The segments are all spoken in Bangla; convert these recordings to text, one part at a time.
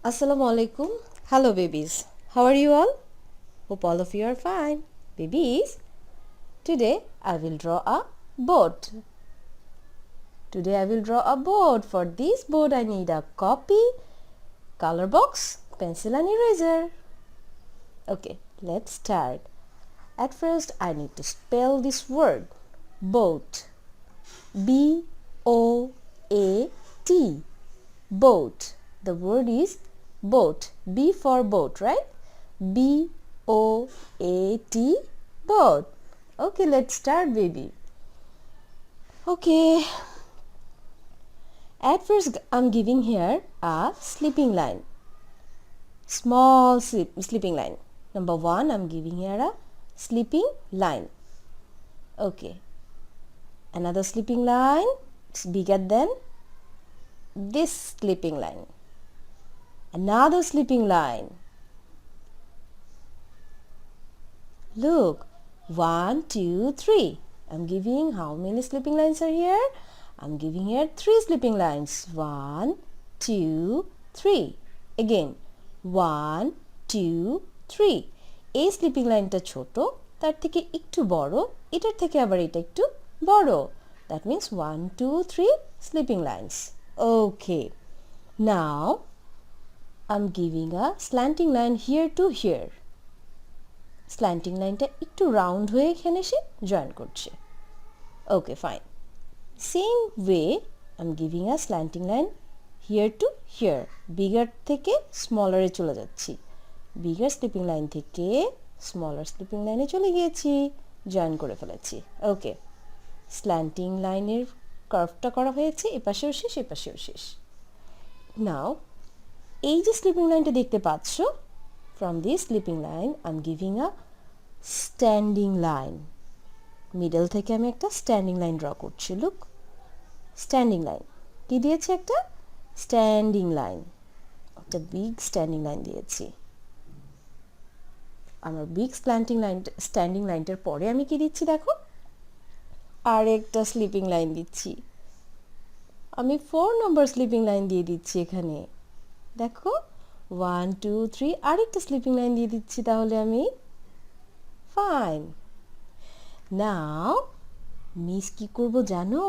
Assalamu alaikum. Hello babies. How are you all? Hope all of you are fine. Babies, today I will draw a boat. Today I will draw a boat. For this boat I need a copy, color box, pencil and eraser. Okay, let's start. At first I need to spell this word boat. B-O-A-T. Boat. The word is boat. B for boat, right? B-O-A-T. Boat. Okay, let's start, baby. Okay. At first I'm giving here a sleeping line. Small sleeping line. Number 1, I'm giving here a sleeping line. Okay. Another sleeping line. It's bigger than this sleeping line. Another sleeping line. Look, 1, 2, 3. I'm giving how many sleeping lines are here? I'm giving here 3 sleeping lines. 1, 2, 3. Again, 1, 2, 3. এই স্লিপিং লাইনটা ছোট, তার থেকে একটু বড়, এটার থেকে আবার এটা একটু বড়. That means 1, 2, 3 sleeping lines. Okay. Now I'm giving a slanting line here to here. Slanting লাইনটা একটু রাউন্ড হয়ে এখানে এসে জয়েন করছে. Okay, fine. Same way I'm giving a slanting line here to here. Bigger থেকে smaller এ চলে যাচ্ছি. Bigger sleeping line থেকে smaller sleeping line এ চলে গিয়েছি, জয়েন করে ফেলেছি. Okay. Slanting লাইনের কার্ভটা করা হয়েছে, এপাশেও শেষ এপাশেও শেষ. Now এই যে স্লিপিং লাইনটা দেখতে পাচ্ছ, from this sleeping line I'm giving a standing line. Middle থেকে আমি একটা স্ট্যান্ডিং লাইন ড্র করছি. লুক, স্ট্যান্ডিং লাইন কি দিয়েছি? একটা স্ট্যান্ডিং লাইন, একটা বিগ স্ট্যান্ডিং লাইন দিয়েছি. আমার বিগ স্ট্যান্ডিং লাইনটার পরে আমি কি দিচ্ছি দেখো, আর একটা স্লিপিং লাইন দিচ্ছি. আমি 4 নম্বর স্লিপিং লাইন দিয়ে দিচ্ছি এখানে. দেখো, 1, 2, 3 আরেকটা স্লিপিং লাইন দিয়ে দিচ্ছি. তাহলে আমি ফাইন. নাও মিস কি করব জানো?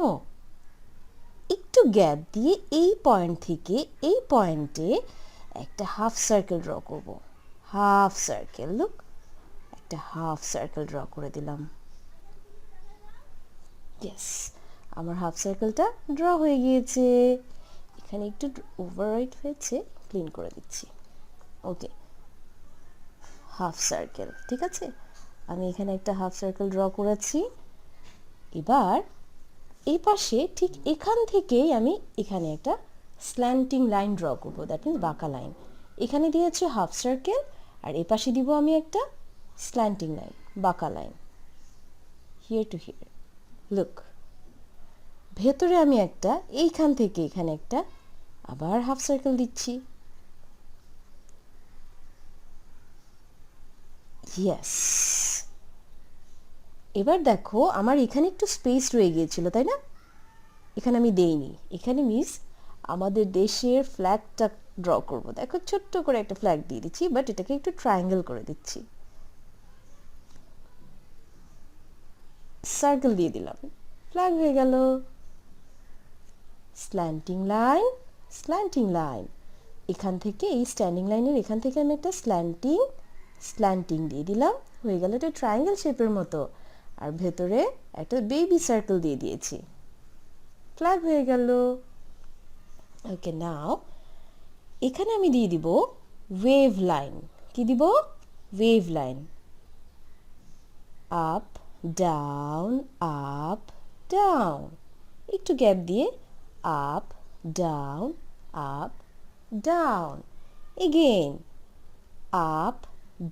একটু গ্যাপ দিয়ে এই পয়েন্ট থেকে এই পয়েন্টে একটা হাফ সার্কেল ড্র করব. Half circle. লুক, একটা হাফ সার্কেল ড্র করে দিলাম. ইয়েস, আমার হাফ সার্কেলটা ড্র হয়ে গিয়েছে. এখানে একটু ওভাররাইট হয়েছে, ক্লিন করে দিচ্ছি. ওকে, হাফ সার্কেল ঠিক আছে. আমি এখানে একটা হাফ সার্কেল ড্র করেছি. এবার এই পাশে ঠিক এখান থেকেই আমি এখানে একটা স্ল্যান্টিং লাইন ড্র করব. দ্যাট মিনস বাঁকা লাইন. এখানে দিয়েছি হাফ সার্কেল, আর এই পাশে দিব আমি একটা স্ল্যান্টিং লাইন, বাঁকা line, here two here. Look, ভেতরে আমি একটা এইখান থেকে এখানে একটা আবার হাফ সার্কেল দিচ্ছি. ইয়েস. এবার দেখো, আমার এখানে একটু স্পেস রয়ে গিয়েছিল, তাই না? এখানে আমি দেইনি. এখানে মিস আমাদের দেশের ফ্ল্যাগটা ড্র করব. দেখো, ছোট্ট করে একটা ফ্ল্যাগ দিয়ে দিচ্ছি, বাট এটাকে একটু ট্রায়াঙ্গেল করে দিচ্ছি. সার্কেল দিয়ে দিলাম, ফ্ল্যাগ হয়ে গেল. Slanting line, slanting line. এখান থেকে এই স্ট্যান্ডিং লাইনের এখান থেকে আমি একটা স্ল্যান্টিং দিয়ে দিলাম. হয়ে গেল এটা ট্রায়াঙ্গেল শেপের মতো. আর ভেতরে একটা বেবি সার্কেল দিয়ে দিয়েছি, ফ্ল্যাগ হয়ে গেল. ওকে, নাও এখানে আমি দিয়ে দিব ওয়েভ লাইন. কি দিব? Wave line. Up down, up down. একটু গ্যাপ দিয়ে up down, up down. Again up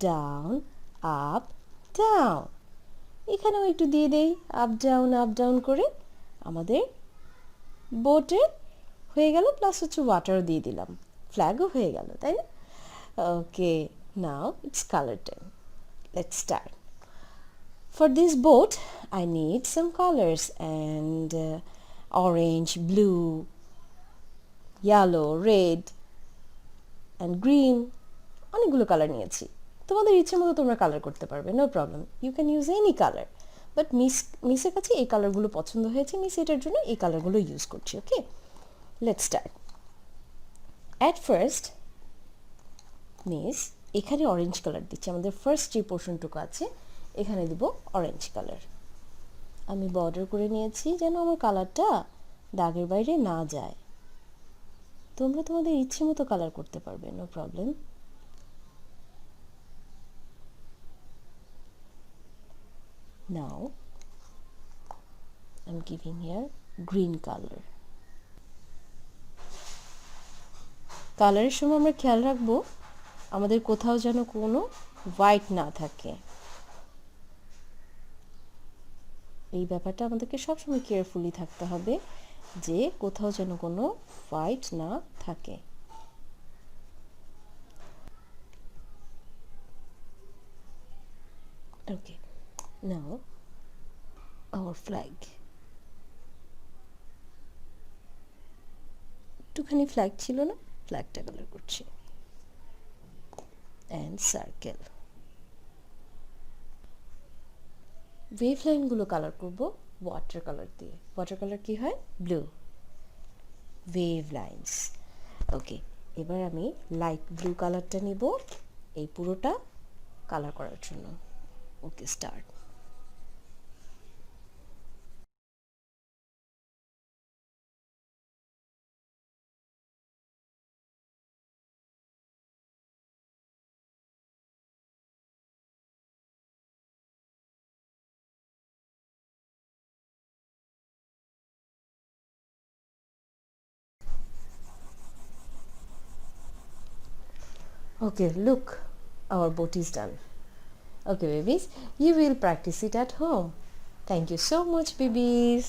down, up down. এখানেও একটু দিয়ে দেই আপ ডাউন করে. আমাদের বোটের হয়ে গেল, প্লাস হচ্ছে ওয়াটারও দিয়ে দিলাম, ফ্ল্যাগও হয়ে গেল, তাই না? Okay, now it's colour time. Let's start. For this boat I need some colors, and orange, blue, yellow, red and green, অনেকগুলো কালার নিয়েছি। তোমাদের ইচ্ছে মতো তোমরা কালার করতে পারবে, no problem, you can use any colour. But মিসের কাছে এই কালারগুলো পছন্দ হয়েছে, মিস এটার জন্য এই কালারগুলো ইউজ করছি। Okay, let's start. At first miss এখানে অরেঞ্জ কালার দিচ্ছি, আমাদের ফার্স্ট যে পোর্শনটুকু আছে এখানে দিব অরেঞ্জ কালার। আমি বর্ডার করে নিয়েছি যেন আমার কালারটা দাগের বাইরে না যায়। তোমরা তোমাদের ইচ্ছে মতো কালার করতে পারবে, no problem. Now I'm giving here green color. কালারের সময় আমরা খেয়াল রাখবো আমাদের কোথাও যেন কোনো হোয়াইট না থাকে। এই ব্যাপারটা আমাদেরকে সবসময় কেয়ারফুলি থাকতে হবে যে কোথাও যেন কোনো হোয়াইট না থাকে। Okay, now our flag. একটুখানি ফ্ল্যাগ ছিল না, ফ্ল্যাগটা কালার করছি। And circle. ওয়েভ লাইনগুলো কালার করব ওয়াটার কালার দিয়ে। ওয়াটার কালার কি হয়? ব্লু। Wave lines. ওকে, এবার আমি লাইট ব্লু কালারটা নিব এই পুরোটা কালার করার জন্য। ওকে, start. Okay, look, our boat is done. Okay, babies, you will practice it at home. Thank you so much, babies.